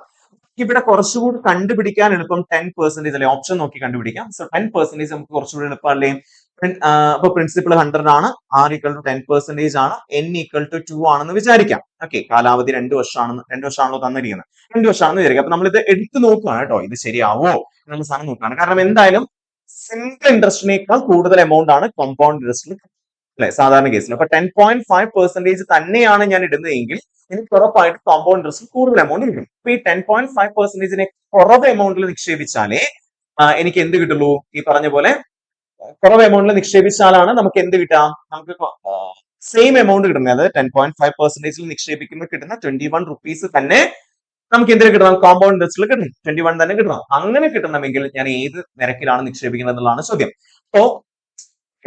ഇവിടെ കുറച്ചുകൂടി കണ്ടുപിടിക്കാൻ എളുപ്പം 10% അല്ലെ, ഓപ്ഷൻ നോക്കി കണ്ടുപിടിക്കാം. സോ 10% നമുക്ക് കുറച്ചുകൂടി എളുപ്പമല്ലേ. അപ്പൊ പ്രിൻസിപ്പിൾ 100 ആണ്, R ഈക്വൽ ടു 10% ആണ്, N ഈക്വൽ ടു 2 ആണെന്ന് വിചാരിക്കാം. ഓക്കെ, കാലാവധി 2 വർഷമാണല്ലോ തന്നിരിക്കുന്നത്, 2 വർഷമാണെന്ന് വിചാരിക്കാം. അപ്പൊ നമ്മൾ ഇത് എടുത്തു നോക്കുകയാണ് കേട്ടോ, ഇത് ശരിയാവോ എന്നുള്ള സാധനം നോക്കുകയാണ്. കാരണം എന്തായാലും സിംപിൾ ഇൻട്രസ്റ്റിനേക്കാൾ കൂടുതൽ എമൗണ്ട് ആണ് കോമ്പൗണ്ട് ഇൻട്രസ്റ്റിൽ അല്ലെ സാധാരണ കേസിൽ. അപ്പൊ 10.5% തന്നെയാണ് ഞാൻ ഇടുന്നതെങ്കിൽ എനിക്ക് ഉറപ്പായിട്ട് കോമ്പൗണ്ട് ഇൻട്രസ്റ്റ് കൂടുതൽ എമൗണ്ട് കിട്ടും. അപ്പൊ ഈ 10.5%നെ കുറവ് എമൗണ്ടിൽ നിക്ഷേപിച്ചാലേ എനിക്ക് എന്ത് കിട്ടുള്ളൂ, ഈ പറഞ്ഞ പോലെ കുറവ് എമൗണ്ടിൽ നിക്ഷേപിച്ചാലാണ് നമുക്ക് എന്ത് കിട്ടാം, നമുക്ക് സെയിം എമൗണ്ട് കിട്ടുന്നത്. അതായത് 10.5%ൽ നിക്ഷേപിക്കുമ്പോൾ കിട്ടുന്ന 21 റുപ്പീസ് തന്നെ നമുക്ക് എന്തിനു കിട്ടണം, കോമ്പൗണ്ട് ഇൻട്രസ്റ്റിൽ കിട്ടണം, 21 തന്നെ കിട്ടണം. അങ്ങനെ കിട്ടണമെങ്കിൽ ഞാൻ ഏത് നിരക്കിലാണ് നിക്ഷേപിക്കുന്നത് എന്നുള്ളതാണ് ചോദ്യം. അപ്പോ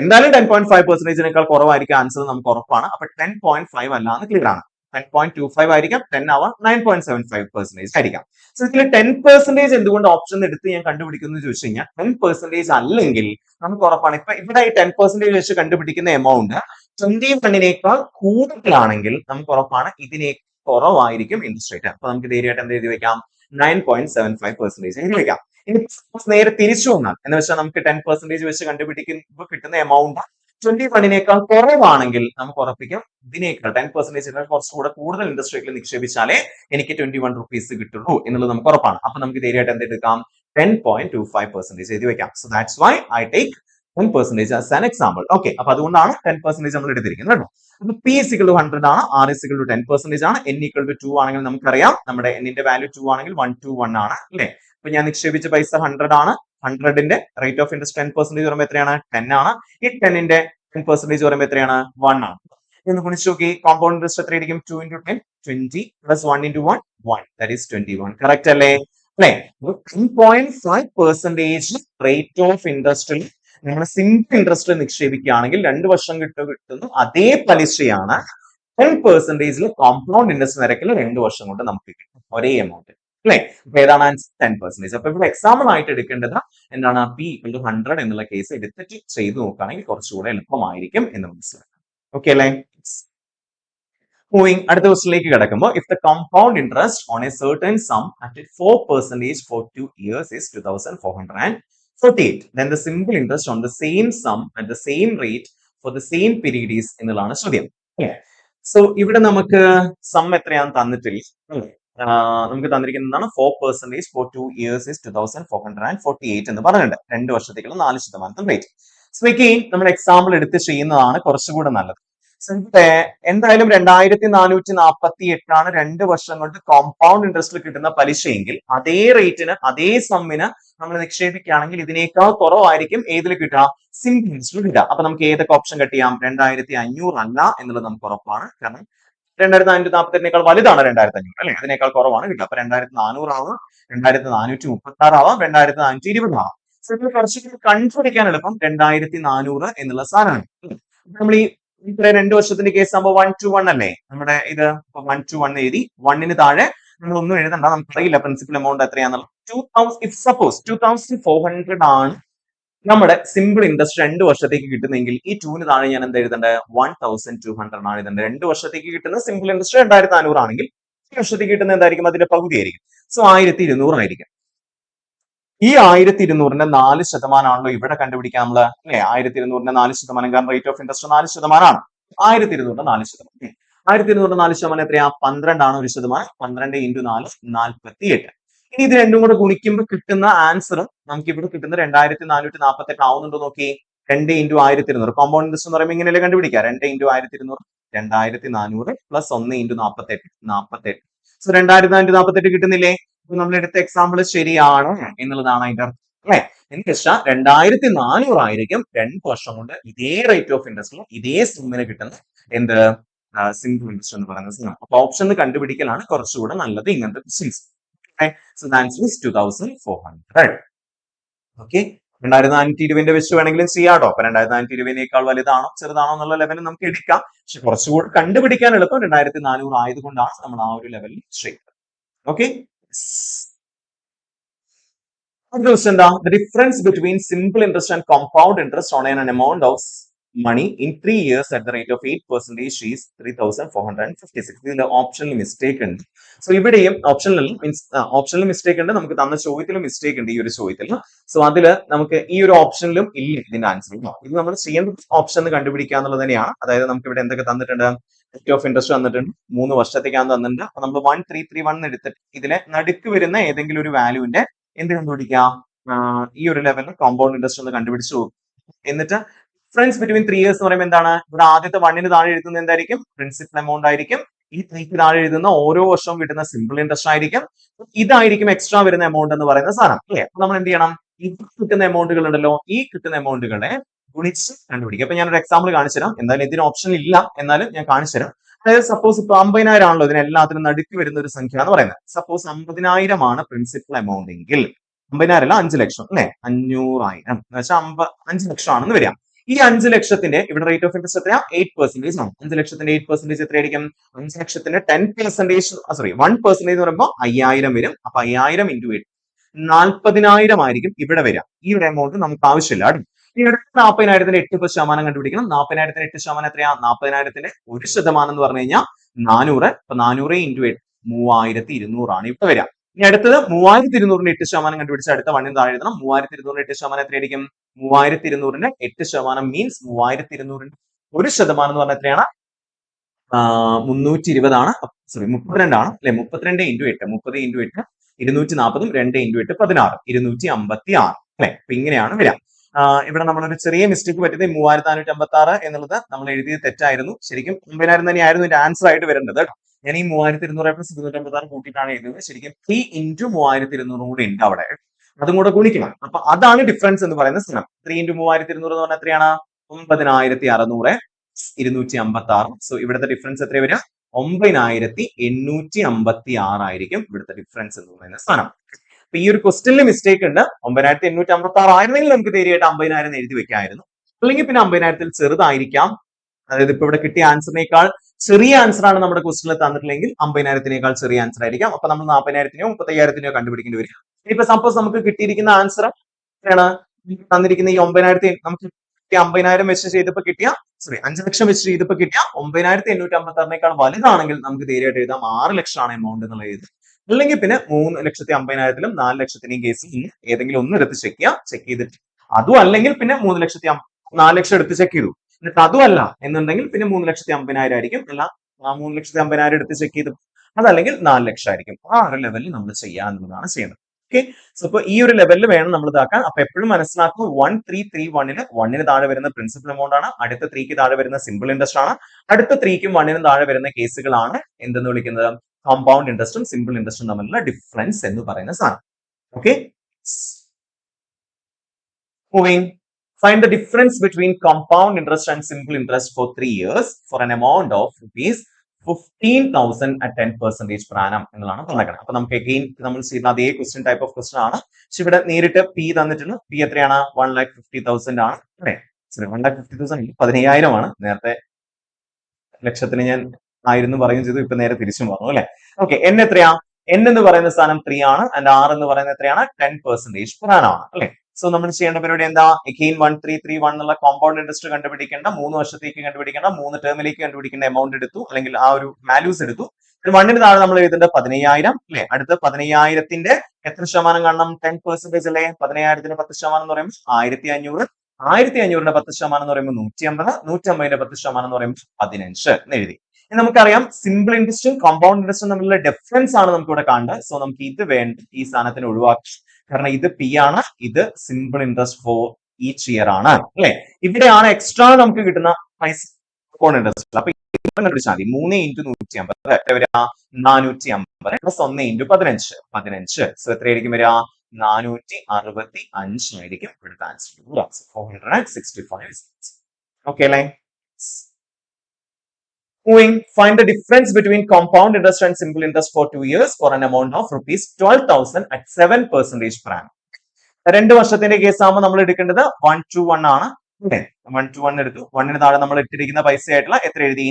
എന്തായാലും 10.5%നേക്കാൾ കുറവായിരിക്കും ആൻസർ, നമുക്ക് ഉറപ്പാണ്. അപ്പൊ 10.5 അല്ലാന്ന് ക്ലിയർ ആണ്. 10.25 ആയിരിക്കാം, 10 ആവാം, 9.75% ആയിരിക്കാം. സോ ഇതിൽ 10% എന്തുകൊണ്ട് ഓപ്ഷൻ എടുത്ത് ഞാൻ കണ്ടുപിടിക്കുന്നു ചോദിച്ചു കഴിഞ്ഞാൽ, 10% അല്ലെങ്കിൽ നമുക്ക് ഉറപ്പാണ്. ഇപ്പൊ ഇവിടെ ഈ 10% വെച്ച് കണ്ടുപിടിക്കുന്ന എമൗണ്ട് 21നേക്കാൾ കൂടുതലാണെങ്കിൽ നമുക്ക് ഉറപ്പാണ് ഇതിനെ കുറവായിരിക്കും ഇൻട്രസ്റ്റ് റേറ്റ്. അപ്പൊ നമുക്ക് ധൈര്യമായിട്ട് എന്ത് എഴുതി വെക്കാം, 9.75% എഴുതി വെക്കാം. ഇനി നേരെ തിരിച്ചു വന്നാൽ എന്ന് വെച്ചാൽ നമുക്ക് 10% വെച്ച് കണ്ടുപിടിക്കുമ്പോൾ കിട്ടുന്ന എമൗണ്ട് 21നേക്കാൾ കുറവാണെങ്കിൽ നമുക്ക് ഉറപ്പിക്കാം ഇതിനേക്കാൾ 10% കുറച്ചുകൂടെ കൂടുതൽ ഇൻട്രസ്റ്റ് റേറ്റിൽ നിക്ഷേപിച്ചാലേ എനിക്ക് 21 റുപ്പീസ് കിട്ടുള്ളൂ എന്നുള്ളത് നമുക്ക് ഉറപ്പാണ്. അപ്പൊ നമുക്ക് ധൈര്യമായിട്ട് എന്ത് എടുക്കാം, 10.25% എഴുതി വെക്കാം. So that's why I take 10% as an example. Okay, അപ്പൊ അതുകൊണ്ടാണ് 10% നമ്മൾ എടുത്തിരിക്കുന്നത് കേട്ടോ. അപ്പൊ P is equal to 100 ആണ്, R is equal to 10% ആണ്, N equal to 2 ആണെങ്കിൽ നമുക്കറിയാം നമ്മുടെ N ന്റെ വാല്യൂ 2 ആണെങ്കിൽ 121 ആണ് അല്ലെ. അപ്പൊ ഞാൻ നിക്ഷേപിച്ച പൈസ 100 ആണ്. 100ന്റെ റേറ്റ് ഓഫ് ഇൻട്രസ്റ്റ് 10% പറയുമ്പോൾ എത്രയാണ്, 10 ആണ്. ഈ 10ന്റെ 10% പറയുമ്പോൾ എത്രയാണ്, 1 ആണ്. എന്ന് ഗുണിച്ച് നോക്കി, കോമ്പൗണ്ട് ഇൻട്രസ്റ്റ് എത്രയായിരിക്കും, 2 into 10 20 plus 1 into 1 1, that is 21. Correct അല്ലേ? അല്ലെ. 10.5% റേറ്റ് ഓഫ് ഇൻട്രസ്റ്റിൽ നമ്മൾ സിംപിൾ ഇൻട്രസ്റ്റ് നിക്ഷേപിക്കുകയാണെങ്കിൽ 2 വർഷം കിട്ടുന്നു അതേ പലിശയാണ് 10%ൽ കോമ്പൗണ്ട് ഇൻട്രസ്റ്റ് നിരക്കിൽ 2 വർഷം കൊണ്ട് നമുക്ക് കിട്ടും ഒരേ എമൗണ്ട് അല്ലെ. അപ്പൊ ഏതാണ് ആൻസർ, 10%. അപ്പൊ ഇവിടെ എക്സാമ്പിൾ ആയിട്ട് എടുക്കേണ്ടത് എന്താണ്, P equal to 100 എന്നുള്ള കേസ് എടുത്തിട്ട് ചെയ്ത് നോക്കുകയാണെങ്കിൽ കുറച്ചുകൂടെ എളുപ്പമായിരിക്കും എന്ന് മനസ്സിലാക്കാം. ഓക്കെ അല്ലേ. മൂവിങ് അടുത്ത ക്വസ്റ്റിലേക്ക് കിടക്കുമ്പോൾ, if the compound interest on a certain sum at 4% for 2 years is 2448, then the simple interest on the same sum at the same rate for the same period is എന്നുള്ളതാണ് ചോദ്യം. സോ ഇവിടെ നമുക്ക് സം എത്രയാണ് തന്നിട്ടില്ല, നമുക്ക് തന്നിരിക്കുന്നതാണ് 4% for 2 years is 2448 എന്ന് പറഞ്ഞിട്ടുണ്ട്. 2 വർഷത്തേക്കുള്ള 4% റേറ്റ്. സോ again നമ്മൾ എക്സാമ്പിൾ എടുത്ത് ചെയ്യുന്നതാണ് കുറച്ചുകൂടെ നല്ലത്. എന്തായാലും 2448 2 വർഷം കൊണ്ട് കോമ്പൗണ്ട് ഇൻട്രസ്റ്റിൽ കിട്ടുന്ന പലിശയെങ്കിൽ അതേ റേറ്റിന് അതേ സമ്മിന് നമ്മൾ നിക്ഷേപിക്കുകയാണെങ്കിൽ ഇതിനേക്കാൾ കുറവായിരിക്കും ഏതിൽ കിട്ടുക, സിംപിൾ ഇൻട്രസ്റ്റിൽ കിട്ടുക. അപ്പൊ നമുക്ക് ഏതൊക്കെ ഓപ്ഷൻ കട്ട് ചെയ്യാം, 2500 അല്ല എന്നുള്ളത് നമുക്ക് ഉറപ്പാണ്. കാരണം 2548 വലുതാണ് 2500 അല്ലെ, അതിനേക്കാൾ കുറവാണ് കിട്ടുക. അപ്പൊ 2400 ആവാം, 2436 ആവാം, 2420 ആവാം. സോ ഇത് കുറച്ചുകൂടി കണ്ടുപിടിക്കാൻ എളുപ്പം 2400 എന്നുള്ള സാധനമാണ്. നമ്മൾ ഈ ഇത്ര 2 വർഷത്തിന്റെ കേസ് ആകുമ്പോൾ 1 to 1 അല്ലേ, നമ്മുടെ ഇത് 1 to 1 എഴുതി. 1ന് താഴെ നമ്മൾ ഒന്നും എഴുതണ്ട, നമുക്കറിയില്ല പ്രിൻസിപ്പൽ എമൗണ്ട് എത്രയാണെന്നുള്ളത്. 2400 ആണ് നമ്മുടെ സിമ്പിൾ ഇൻട്രസ്റ്റ് 2 വർഷത്തേക്ക് കിട്ടുന്നെങ്കിൽ ഈ 2ന് താഴെ ഞാൻ എന്താ എഴുതേണ്ടത്, 1200 ആണ് എഴുതേണ്ടത്. 2 വർഷത്തേക്ക് കിട്ടുന്ന സിമ്പിൾ ഇൻട്രസ്റ്റ് 2400 ആണെങ്കിൽ 1 വർഷത്തേക്ക് കിട്ടുന്ന എന്തായിരിക്കും, അതിന്റെ പകുതി ആയിരിക്കും. സോ 1200 ആയിരിക്കും. ഈ 1200ന്റെ 4% ആണല്ലോ ഇവിടെ കണ്ടുപിടിക്കാൻ നമ്മള് അല്ലെ. 1200ന്റെ 4%, കാരണം റേറ്റ് ഓഫ് ഇൻട്രസ്റ്റ് 4%. 1200ന്റെ 4%, 1200ന്റെ 4% എത്രയാ, 12 ആണ് 1%. 12 into 4 48. ഇനി ഇത് രണ്ടും കൂടെ ഗുണിക്കുമ്പോൾ കിട്ടുന്ന ആൻസർ നമുക്ക് ഇവിടെ കിട്ടുന്ന 2448 ആവുന്നുണ്ടോ നോക്കി. 2 into 1200 കോമ്പൗണ്ട് ഇൻട്രസ്റ്റ് എന്ന് പറയുമ്പോൾ ഇങ്ങനെയല്ലേ കണ്ടുപിടിക്കുക. 2 into 1200 2400 plus 1 into 48 48. സോ 2448 കിട്ടുന്നില്ലേ. അപ്പൊ നമ്മൾ എടുത്ത എക്സാമ്പിൾ ശരിയാണ് എന്നുള്ളതാണ് അതിന്റെ അർത്ഥം അല്ലെ. എന്ന് വെച്ചാൽ 2400 ആയിരിക്കും 2 വർഷം കൊണ്ട് ഇതേ റേറ്റ് ഓഫ് ഇൻട്രസ്റ്റിൽ ഇതേ സിമ്മിന് കിട്ടുന്ന എന്ത്, സിംപിൾ ഇൻട്രസ്റ്റ് എന്ന് പറയുന്ന സിം. അപ്പൊ ഓപ്ഷൻ കണ്ടുപിടിക്കലാണ് കുറച്ചുകൂടെ നല്ലത് ഇങ്ങനത്തെ questions. So the answer is 2400. Okay, 2420 വെച്ച് വേണമെങ്കിലും ചെയ്യാട്ടോ. അപ്പൊ 2420 വലുതാണോ ചെറുതാണോ എന്നുള്ള ലെവലിൽ നമുക്ക് എടുക്കാം. പക്ഷെ കുറച്ചുകൂടി കണ്ടുപിടിക്കാൻ എളുപ്പം 2400 ആയതുകൊണ്ടാണ് നമ്മൾ ആ ഒരു ലെവലിൽ ചെയ്യുന്നത്. Okay, the difference between simple interest and compound interest on an amount of money in 3 years at the rate of 8% is 3,456. ഇതിന്റെ ഓപ്ഷനിൽ മിസ്റ്റേക്ക് ഉണ്ട്. സോ ഇവിടെയും ഓപ്ഷനിൽ മിസ്റ്റേക്ക് ഉണ്ട്, നമുക്ക് തന്ന ചോദ്യത്തിലും മിസ്റ്റേക്ക് ഉണ്ട് ഈ ഒരു ചോദ്യത്തിൽ. സോ അതിൽ നമുക്ക് ഈ ഒരു ഓപ്ഷനിലും ഇല്ല ഇതിന്റെ ആൻസർ. ഇത് നമ്മൾ ചെയ്യേണ്ട ഓപ്ഷൻ കണ്ടുപിടിക്കുക എന്നുള്ളത് തന്നെയാണ്. അതായത് നമുക്ക് ഇവിടെ എന്തൊക്കെ തന്നിട്ടുണ്ട്, റേറ്റ് ഓഫ് ഇൻട്രസ്റ്റ് തന്നിട്ടുണ്ട്, 3 വർഷത്തേക്കാണ് തന്നിട്ടുണ്ട്. അപ്പൊ നമ്മൾ 1331 എടുത്തിട്ട് ഇതിലെ നടുക്ക് വരുന്ന ഏതെങ്കിലും ഒരു വാല്യൂവിന്റെ എന്ത് കണ്ടുപിടിക്കാം, ഈ ഒരു ലെവലിൽ കോമ്പൗണ്ട് ഇൻട്രസ്റ്റ് ഒന്ന് കണ്ടുപിടിച്ചു. എന്നിട്ട് ഡിഫറൻസ് ബിറ്റ്വീൻ 3 ഇയേഴ്സ് എന്ന് പറയുമ്പോൾ എന്താണ്, ഇവിടെ ആദ്യത്തെ 1ന് താഴെ എഴുതുന്നത് എന്തായിരിക്കും, പ്രിൻസിപ്പൽ എമൗണ്ട് ആയിരിക്കും. ഈ 3ക്ക് താഴെ എഴുതുന്ന ഓരോ വർഷവും കിട്ടുന്ന സിമ്പിൾ ഇൻട്രസ്റ്റ് ആയിരിക്കും. ഇതായിരിക്കും എക്സ്ട്രാ വരുന്ന എമൗണ്ട് എന്ന് പറയുന്ന സാധനം. അല്ലേ? അപ്പൊ നമ്മൾ എന്ത് ചെയ്യണം, ഈ കിട്ടുന്ന എമൗണ്ടുകൾ ഉണ്ടല്ലോ, ഈ കിട്ടുന്ന എമൗണ്ടുകളെ ഗുണിച്ച് കണ്ടുപിടിക്കുക. അപ്പൊ ഞാനൊരു എക്സാമ്പിൾ കാണിച്ചു തരാം. എന്തായാലും ഇതിന് ഓപ്ഷൻ ഇല്ല, എന്നാലും ഞാൻ കാണിച്ചു തരാം. അതായത് സപ്പോസ് ഇപ്പൊ 50,000 ആണല്ലോ ഇതിനെല്ലാത്തിനും നടുക്ക് വരുന്ന ഒരു സംഖ്യ എന്ന് പറയുന്നത്. സപ്പോസ് 50,000 ആണ് പ്രിൻസിപ്പൽ എമൗണ്ട് എങ്കിൽ 50,000 അല്ല 5 ലക്ഷം അല്ലെ, 500,000 എന്ന് വെച്ചാൽ 5 ലക്ഷം ആണെന്ന് വരിക. ഈ 5 ലക്ഷത്തിന്റെ ഇവിടെ റേറ്റ് ഓഫ് ഇൻട്രസ്റ്റ് എത്രയാ, 8% ആണ്. 5 ലക്ഷത്തിന്റെ 8% എത്രയായിരിക്കും, 5 ലക്ഷത്തിന്റെ 10%, 1% എന്ന് പറയുമ്പോൾ 5,000 വരും. അപ്പൊ 5,000 × 8 40,000 ആയിരിക്കും ഇവിടെ വരിക. ഈ ഒരു എമൗണ്ട് നമുക്ക് ആവശ്യമില്ല. ഈ അടുത്ത 40,000ത്തിന്റെ 8% കണ്ടുപിടിക്കണം. 40,000ത്തിന്റെ 8% എത്രയാ, 40,000ത്തിന്റെ 1% എന്ന് പറഞ്ഞു കഴിഞ്ഞാൽ 400. അപ്പൊ 400 × 8 3,200 ആണ് ഇവിടെ വരിക. ഇനി അടുത്തത് 3,200ന്റെ 8% കണ്ടുപിടിച്ച് അടുത്ത 1ന് താഴെ എഴുതണം. 3,200ന്റെ 8% എത്രയായിരിക്കും, 3,200ന്റെ 8% മീൻസ് 3,200ന്റെ 1% എന്ന് പറഞ്ഞാൽ എത്രയാണ്, 320 ആണ്. സോറി 32 ആണ് അല്ലെ. 32 × 8 30 × 8 240, 2 × 8 16 256 അല്ലെ. അപ്പൊ ഇങ്ങനെയാണ് വരിക. ഇവിടെ നമ്മളൊരു ചെറിയ മിസ്റ്റേക്ക് പറ്റിയത് 3,456 എന്നുള്ളത് നമ്മൾ എഴുതിയത് തെറ്റായിരുന്നു. ശരിക്കും 50,000 തന്നെയായിരുന്നു ഇതിന്റെ ആൻസർ ആയിട്ട് വരേണ്ടത്. ഞാൻ ഈ 3,200 + 256 കൂട്ടിയിട്ടാണ് എഴുതുന്നത്. ശരിക്കും 3 × 3,200 കൂടെ ഉണ്ട് അവിടെ, അതും കൂടെ ഗുണിക്കണം. അപ്പൊ അതാണ് ഡിഫറൻസ് എന്ന് പറയുന്ന സ്ഥലം. 3 × 3,200 എന്ന് പറഞ്ഞാൽ എത്രയാണ്, 9,600 256. സോ ഇവിടുത്തെ ഡിഫറൻസ് എത്ര വരിക, 9,856 ആയിരിക്കും ഇവിടുത്തെ ഡിഫറൻസ് എന്ന് പറയുന്ന സ്ഥാനം. അപ്പൊ ഈ ഒരു ക്വസ്റ്റ്യനിൽ മിസ്റ്റേക്ക് ഉണ്ട്. 9,856 ആയിരുന്നെങ്കിൽ നമുക്ക് തീരെയായിട്ട് 50,000 എഴുതി വെക്കാമായിരുന്നു. അല്ലെങ്കിൽ പിന്നെ 50,000 ചെറുതായിരിക്കാം. അതായത് ഇപ്പൊ ഇവിടെ കിട്ടിയ ആൻസറിനേക്കാൾ ചെറിയ ആൻസർ ആണ് നമ്മുടെ ക്വസ്റ്റ്യനിൽ തന്നിട്ടില്ലെങ്കിൽ 50,000 ചെറിയ ആൻസർ ആയിരിക്കാം. അപ്പൊ നമ്മൾ 40,000 35,000 കണ്ടുപിടിക്കേണ്ടി വരും. ഇപ്പൊ സപ്പോസ് നമുക്ക് കിട്ടിയിരിക്കുന്ന ആൻസർ എത്രയാണ്, തന്നിരിക്കുന്ന ഈ 9,000 നമുക്ക് 50,000 വെച്ച് ചെയ്തപ്പോ കിട്ടിയ 5 ലക്ഷം വെച്ച് ചെയ്തപ്പോ കിട്ടിയ 9,856 വലുതാണെങ്കിൽ നമുക്ക് തീരെയായിട്ട് എഴുതാം 6 ലക്ഷമാണ് എമൗണ്ട് എന്നുള്ള എഴുതി. അല്ലെങ്കിൽ പിന്നെ 3,50,000 4 ലക്ഷത്തിന്റെയും കേസിൽ ഏതെങ്കിലും ഒന്ന് എടുത്ത് ചെക്ക് ചെയ്തിട്ട് അതും അല്ലെങ്കിൽ പിന്നെ 4 ലക്ഷം എടുത്ത് ചെക്ക് ചെയ്തു. എന്നിട്ട് അതും അല്ല എന്നുണ്ടെങ്കിൽ പിന്നെ 3,50,000 ആയിരിക്കും. അല്ല 3,50,000 എടുത്ത് ചെക്ക് ചെയ്തു, അതല്ലെങ്കിൽ 4 ലക്ഷം ആയിരിക്കും. ആ ഒരു ലെവലിൽ നമ്മൾ ചെയ്യാന്നുള്ളതാണ് ചെയ്യുന്നത്. ഓക്കെ. സോ ഇപ്പൊ ഈ ഒരു ലെവലിൽ വേണം നമ്മൾ ഇതാക്കാൻ. അപ്പൊ എപ്പോഴും മനസ്സിലാക്കുക 1331ന് 1ന് താഴെ വരുന്ന പ്രിൻസിപ്പൽ എമൗണ്ട് ആണ്, അടുത്ത 3ക്ക് താഴെ വരുന്ന സിമ്പിൾ ഇൻട്രസ്റ്റ് ആണ്, അടുത്ത 3ക്കും 1നും താഴെ വരുന്ന കേസുകളാണ് എന്തെന്ന് വിളിക്കുന്നത്, കോമ്പൗണ്ട് ഇൻട്രസ്റ്റും സിമ്പിൾ ഇൻട്രസ്റ്റും തമ്മിലുള്ള ഡിഫറൻസ് എന്ന് പറയുന്ന സാധനം. Okay. Moving. Find the difference between compound interest and simple interest for 3 years for an amount of rupees 15,000 at 10% per annum എന്നുള്ളതാണ് പറഞ്ഞേക്കുന്നത്. അപ്പൊ നമുക്ക് അഗെയിൻ നമ്മൾ ചെയ്യുന്ന അതേ ക്വസ്റ്റ്യൻ ടൈപ്പ് ഓഫ് ക്വസ്റ്റ്യൻ ആണ്. പക്ഷെ ഇവിടെ നേരിട്ട് പി തന്നിട്ടുണ്ട്. പി എത്രയാണ്, 1,50,000 ആണ് അല്ലെ. 1,50,000 15,000 ആണ്. നേരത്തെ ലക്ഷത്തിന് ഞാൻ 1000 പറയുകയും ചെയ്തു, ഇപ്പൊ നേരെ തിരിച്ചും പറഞ്ഞു അല്ലെ. ഓക്കെ. എൻ എത്രയാ, എൻ എന്ന് പറയുന്ന സ്ഥാനം 3 ആണ്. ആൻഡ് ആർ എന്ന് പറയുന്നത് എത്രയാണ്, 10% per annum ആണ് അല്ലെ. സോ നമ്മൾ ചെയ്യേണ്ട പരിപാടി എന്താ, അഗെയിൻ 1331 എന്നുള്ള കോമ്പൗണ്ട് ഇൻട്രസ്റ്റ് കണ്ടുപിടിക്കേണ്ട, 3 വർഷത്തേക്ക് കണ്ടുപിടിക്കേണ്ട, 3 ടേമിലേക്ക് കണ്ടുപിടിക്കേണ്ട എമൗണ്ട് എടുത്തു, അല്ലെങ്കിൽ ആ ഒരു വാല്യൂസ് എടുത്തു. 1ന് താഴെ നമ്മൾ എഴുതേണ്ട 15,000 അല്ലെ. അടുത്ത 15,000ത്തിന്റെ എത്ര ശതമാനം കാണണം, 10% അല്ലെ. 15,000ത്തിന്റെ 10% എന്ന് പറയുമ്പോൾ 1,500. 1,500ന്റെ 10% എന്ന് പറയുമ്പോൾ 150. 150ന്റെ 10% എന്ന് പറയുമ്പോൾ 15 എന്ന് എഴുതി. നമുക്കറിയാം സിമ്പിൾ ഇൻട്രസ്റ്റും കോമ്പൗണ്ട് ഇൻട്രസ്റ്റും തമ്മിലുള്ള ഡിഫറൻസ് ആണ് നമുക്ക് ഇവിടെ കാണേണ്ടത്. സോ നമുക്ക് ഇത് വേണ്ട, ഈ സ്ഥാനത്തിന് ഒഴിവാക്കി. കാരണം ഇത് പി ആണ്, ഇത് simple interest for each year ആണ് അല്ലെ. ഇവിടെയാണ് എക്സ്ട്രാ നമുക്ക് കിട്ടുന്ന പൈസ കോമ്പൗണ്ട് ഇൻട്രസ്റ്റ്. അപ്പൊ കണ്ടുപിടിച്ചാൽ മതി. 3 × 150 എത്ര വരിക, 450 പ്ലസ് 1 × 15. സോ എത്രയായിരിക്കും വരിക, 465 ആയിരിക്കും ഇവിടുത്തെ ആൻസർ. 465. ഓക്കെ അല്ലേ. Moving, find the difference between compound interest and simple interest for 2 years for an amount of rupees 12,000 at 7% per annum. 2 വർഷത്തിന്റെ കേസ് ആകുമ്പോൾ നമ്മൾ എടുക്കേണ്ടത് 1 to 1 ആണ്. 1 to 1 എടുത്തു. 1ന് താഴെ നമ്മൾ ഇട്ടിരിക്കുന്ന പൈസ ആയിട്ടുള്ള എത്ര എഴുതി,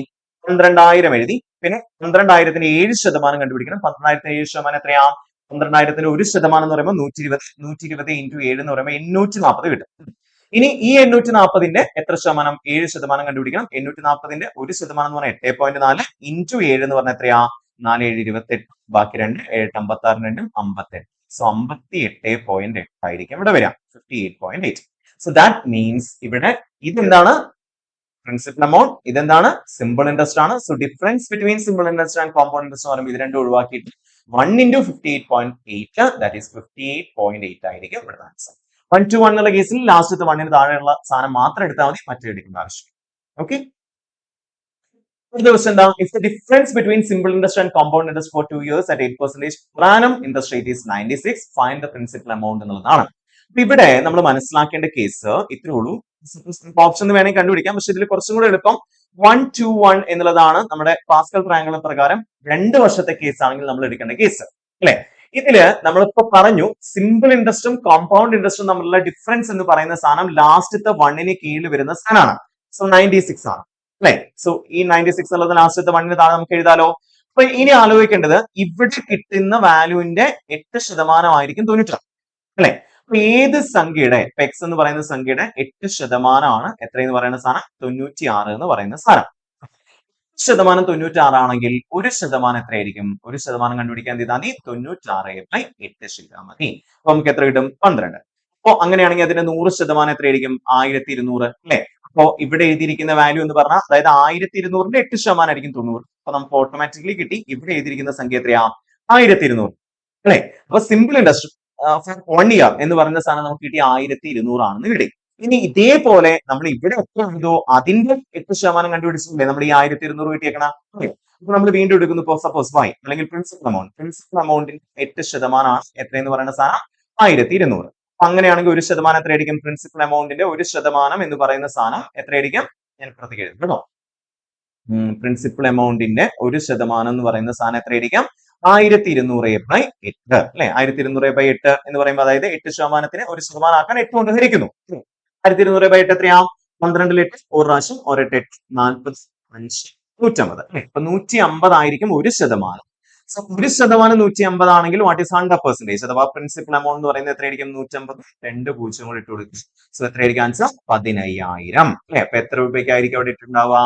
12,000 എഴുതി. പിന്നെ 12,000ത്തിന് 7% കണ്ടുപിടിക്കണം. 12,000ത്തിന് 7% എത്രയാ, 12,000ത്തിന് 1% എന്ന് പറയുമ്പോൾ 120. 120 × 7 എന്ന് പറയുമ്പോൾ 840 കിട്ടും. ഇനി ഈ 840ന്റെ എത്ര ശതമാനം? 7% കണ്ടുപിടിക്കണം. 840ന്റെ 1% എന്ന് പറഞ്ഞാൽ 8.4 ഇൻറ്റു 7 എന്ന് പറഞ്ഞാൽ എത്രയാ? 4 7 28, ബാക്കി 2 7 56 2 58. സോ 58.8 ആയിരിക്കും ഇവിടെ വരാം. 58.8. സോ ദാറ്റ് മീൻസ് ഇവിടെ ഇതെന്താണ്? Principal amount. ഇതെന്താണ്? സിമ്പിൾ ഇൻട്രസ്റ്റ് ആണ്. So difference between simple interest and compound interest എന്ന് പറയുമ്പോൾ ഇത് രണ്ടും ഒഴിവാക്കിയിട്ട് 1 into 58.8, ദാറ്റ് ഈസ് 58.8 ആയിരിക്കും ഇവിടുത്തെ ആൻസർ. 1 to 1 എന്നുള്ള കേസിൽ ലാസ്റ്റത്തെ 1ന് താഴെയുള്ള സാധനം മാത്രം എടുത്താൽ മതി, മറ്റേ എടുക്കേണ്ട ആവശ്യം. ഓക്കെ, അടുത്ത ക്വസ്റ്റ്യൻ എന്താ? If the difference between simple interest and compound interest four 2 years at 8% per annum interest rate is 96, find the principal amount എന്നുള്ളതാണ്. അപ്പൊ ഇവിടെ നമ്മൾ മനസ്സിലാക്കേണ്ട കേസ് ഇത്രേ ഉള്ളൂ. ഓപ്ഷൻ വേണമെങ്കിൽ കണ്ടുപിടിക്കാം, പക്ഷെ ഇതിൽ കുറച്ചും കൂടെ എളുപ്പം 1 to 1 എന്നുള്ളതാണ്. നമ്മുടെ പാസ്കൽ ട്രയാങ്കിൾ പ്രകാരം 2 വർഷത്തെ കേസ് ആണെങ്കിൽ നമ്മൾ എടുക്കേണ്ട കേസ് അല്ലെ. ഇതില് നമ്മളിപ്പോ പറഞ്ഞു സിമ്പിൾ ഇൻട്രസ്റ്റും കോമ്പൗണ്ട് ഇൻട്രസ്റ്റും തമ്മിലുള്ള ഡിഫറൻസ് എന്ന് പറയുന്ന സാധനം ലാസ്റ്റത്തെ 1ന് കീഴിൽ വരുന്ന സാധനമാണ്. സോ 96 ആണ് അല്ലെ. സോ ഈ 96 ഉള്ളത് ലാസ്റ്റത്തെ 1ന് താഴെ നമുക്ക് എഴുതാലോ. അപ്പൊ ഇനി ആലോചിക്കേണ്ടത് ഇവിടെ കിട്ടുന്ന വാല്യൂവിന്റെ 8% ആയിരിക്കും 96 അല്ലെ. അപ്പൊ ഏത് സംഖ്യയുടെ എക്സ് എന്ന് പറയുന്ന സംഖ്യയുടെ 8% എത്രയെന്ന് പറയുന്ന സാധനം? 96 എന്ന് പറയുന്ന സാധനം. 96 ആണെങ്കിൽ 1% എത്രയായിരിക്കും? 1% കണ്ടുപിടിക്കാൻ ചെയ്താൽ മതി 96/8 ചെയ്താൽ മതി. അപ്പൊ നമുക്ക് എത്ര കിട്ടും? 12. അപ്പൊ അങ്ങനെയാണെങ്കിൽ അതിന്റെ 100% എത്രയായിരിക്കും? 1200 അല്ലെ. അപ്പൊ ഇവിടെ എഴുതിയിരിക്കുന്ന വാല്യൂ എന്ന് പറഞ്ഞാൽ അതായത് 1200ന്റെ 8% ആയിരിക്കും 90. അപ്പൊ നമുക്ക് ഓട്ടോമാറ്റിക്കലി കിട്ടി ഇവിടെ എഴുതിയിരിക്കുന്ന സംഖ്യ എത്രയാ? 1200 അല്ലെ. അപ്പൊ സിമ്പിൾ ഇൻട്രസ്റ്റ് 1 year എന്ന് പറയുന്ന സാധനം നമുക്ക് കിട്ടി 1200 ആണെന്ന് കിട്ടി. ഇനി ഇതേപോലെ നമ്മൾ ഇവിടെ എത്ര എഴുതോ അതിന്റെ 8% കണ്ടുപിടിച്ചിട്ടില്ലേ നമ്മൾ ഈ 1200 കിട്ടിയേക്കണ. അപ്പൊ നമ്മൾ വീണ്ടും എടുക്കുന്നു. ഇപ്പൊ സപ്പോസ് y അല്ലെങ്കിൽ പ്രിൻസിപ്പൽ എമൗണ്ടിന്റെ 8% എത്രയെന്ന് പറയുന്ന സാധനം? 1200. അപ്പൊ അങ്ങനെയാണെങ്കിൽ 1% എത്രയായിരിക്കും? പ്രിൻസിപ്പൽ എമൗണ്ടിന്റെ 1% എന്ന് പറയുന്ന സാധനം എത്രയായിരിക്കും? ഞാൻ ഇപ്പുറത്തേക്ക് എഴുതും കേട്ടോ. പ്രിൻസിപ്പൽ എമൗണ്ടിന്റെ 1% എന്ന് പറയുന്ന സാധനം എത്രയായിരിക്കും? 1200/8 അല്ലെ. 1200/8 എന്ന് പറയുമ്പോൾ അതായത് 8%ത്തിന് 1% ആക്കാൻ 8 കൊണ്ട് ഹരിക്കുന്നു. 1200/8 എത്രയാ? 12 ലിറ്റർ ഒരു പ്രാവശ്യം 1 8 45 150 അല്ലെ. അപ്പൊ 150 ആയിരിക്കും 1%. സോ 1% 150 ആണെങ്കിൽ വാട്ട് ഈസ് 100%? അഥവാ പ്രിൻസിപ്പൽ എമൗണ്ട് എന്ന് പറയുന്നത് എത്രയായിരിക്കും? 150. 2 പൂജ്യം കൂടെ ഇട്ട് കൊടുക്കും. സോ എത്രയായിരിക്കും ആൻസർ? 15000 അല്ലെ. അപ്പൊ എത്ര രൂപയ്ക്കായിരിക്കും അവിടെ ഇട്ടിട്ടുണ്ടാവുക?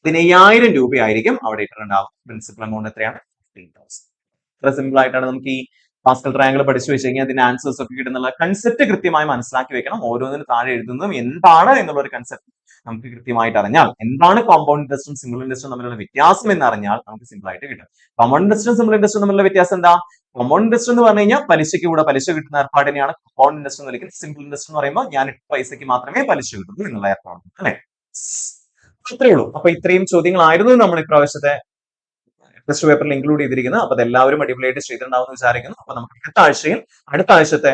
15000 രൂപയായിരിക്കും അവിടെ ഇട്ടിട്ടുണ്ടാവുക. പ്രിൻസിപ്പൽ എമൗണ്ട് എത്രയാണ്? 15,000. ഇത്ര സിമ്പിൾ ആയിട്ടാണ് നമുക്ക് ഈ പാസ്കൽ ട്രയാങ്കിൾ പഠിച്ചു വെച്ച് കഴിഞ്ഞാൽ അതിന്റെ ആൻസേഴ്സ് ഒക്കെ കിട്ടുന്നുള്ള കൺസെപ്റ്റ് കൃത്യമായി മനസ്സിലാക്കി വെക്കണം. ഓരോന്നിനും താഴെ എഴുതുന്നതും എന്താണ് എന്നുള്ള ഒരു കൺസെപ്റ്റ് നമുക്ക് കൃത്യമായിട്ട് അറിഞ്ഞാൽ, എന്താണ് കോമ്പൗണ്ട് ഇൻട്രസ്റ്റും സിമ്പിൾ ഇൻട്രസ്റ്റും തമ്മിലുള്ള വ്യത്യാസം എന്ന് അറിഞ്ഞാൽ നമുക്ക് സിമ്പിൾ ആയിട്ട് കിട്ടും. കോമ്പൗണ്ട് ഇൻട്രസ്റ്റും സിമ്പിൾ ഇൻട്രസ്റ്റും തമ്മിലുള്ള വ്യത്യാസം എന്താ? കോമ്പൗണ്ട് ഇൻട്രസ്റ്റ് എന്ന് പറഞ്ഞു കഴിഞ്ഞാൽ പലിശയ്ക്ക് കൂടെ പലിശ കിട്ടുന്ന ഏർപ്പാടിനെയാണ് കോമ്പൗണ്ട് ഇൻട്രസ്റ്റ് എന്ന് വിളിക്കുന്നത്. സിമ്പിൾ ഇൻട്രസ്റ്റ് എന്ന് പറയുമ്പോൾ ഞാൻ പൈസയ്ക്ക് മാത്രമേ പലിശ കിട്ടുള്ളൂ എന്നുള്ള ഏർപ്പാട് അല്ലെ. ഇത്രയേ ഉള്ളൂ. അപ്പൊ ഇത്രയും ചോദ്യങ്ങളായിരുന്നു നമ്മൾ ഇപ്രാവശ്യത്തെ ടെസ്റ്റ് പേപ്പറിൽ ഇൻക്ലൂഡ് ചെയ്തിരിക്കുന്നത്. അപ്പൊ അതെല്ലാവരും അടിപൊളിയായിട്ട് ചെയ്തിട്ടുണ്ടാവും എന്ന് വിചാരിക്കുന്നു. അപ്പൊ നമുക്ക് അടുത്ത ആഴ്ചത്തെ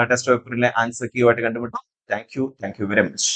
ടെസ്റ്റ് പേപ്പറിലെ ആൻസർ ക്യൂ ആയിട്ട് കണ്ടുപിടിക്കാം. Thank you very much.